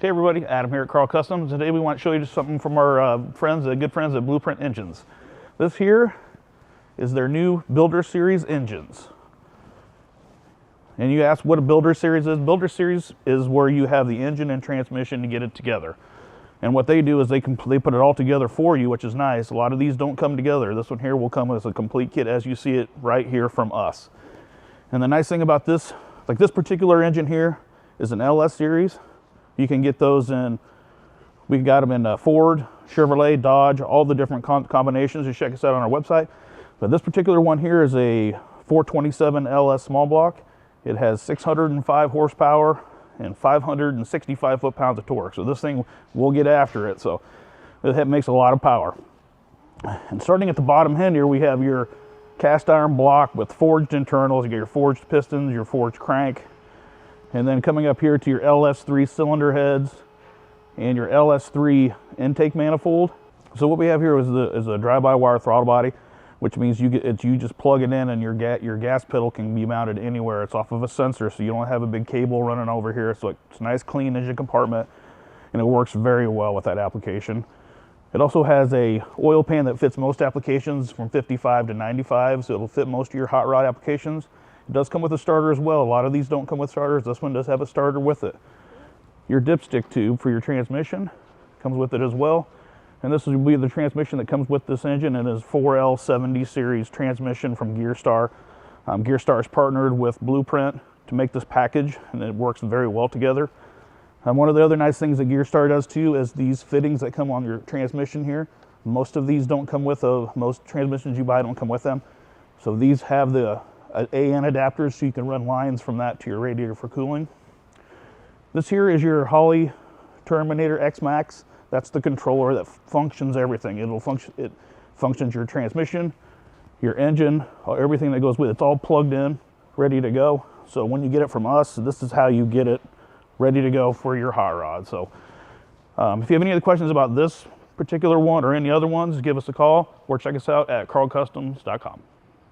Hey everybody, Adam here at Karl Kustoms. Today we want to show you just something from our good friends at Blueprint Engines. This here is their new Builder Series engines. And you ask what a Builder Series is. Builder Series is where you have the engine and transmission to get it together. And what they do is they put it all together for you, which is nice. A lot of these don't come together. This one here will come as a complete kit as you see it right here from us. And the nice thing about this, like this particular engine here, is an LS series. You can get those in, we've got them in Ford, Chevrolet, Dodge, all the different combinations. Just check us out on our website. But this particular one here is a 427 LS small block. It has 605 horsepower and 565 foot-pounds of torque. So this thing will get after it. So it makes a lot of power. And starting at the bottom end here, we have your cast iron block with forged internals. You get your forged pistons, your forged crank. And then coming up here to your LS3 cylinder heads and your LS3 intake manifold. So what we have here is a drive-by-wire throttle body, which means you just plug it in and your gas pedal can be mounted anywhere. It's off of a sensor, so you don't have a big cable running over here. So it's a nice clean engine compartment, and it works very well with that application. It also has a oil pan that fits most applications from 55 to 95, so it'll fit most of your hot rod applications. It does come with a starter as well. A lot of these don't come with starters. This one does have a starter with it. Your dipstick tube for your transmission comes with it as well. And this will be the transmission that comes with this engine, and is 4L70 series transmission from Gearstar. Gearstar is partnered with Blueprint to make this package, and it works very well together. One of the other nice things that Gearstar does too is these fittings that come on your transmission here. Most of these don't come with most transmissions you buy don't come with them. So these have the AN adapters, so you can run lines from that to your radiator for cooling. This here is your Holley Terminator X-Max. That's the controller that functions everything. It functions your transmission, your engine, everything that goes with it. It's all plugged in, ready to go. So when you get it from us, this is how you get it ready to go for your hot rod. So if you have any other questions about this particular one or any other ones, give us a call or check us out at karlkustoms.com.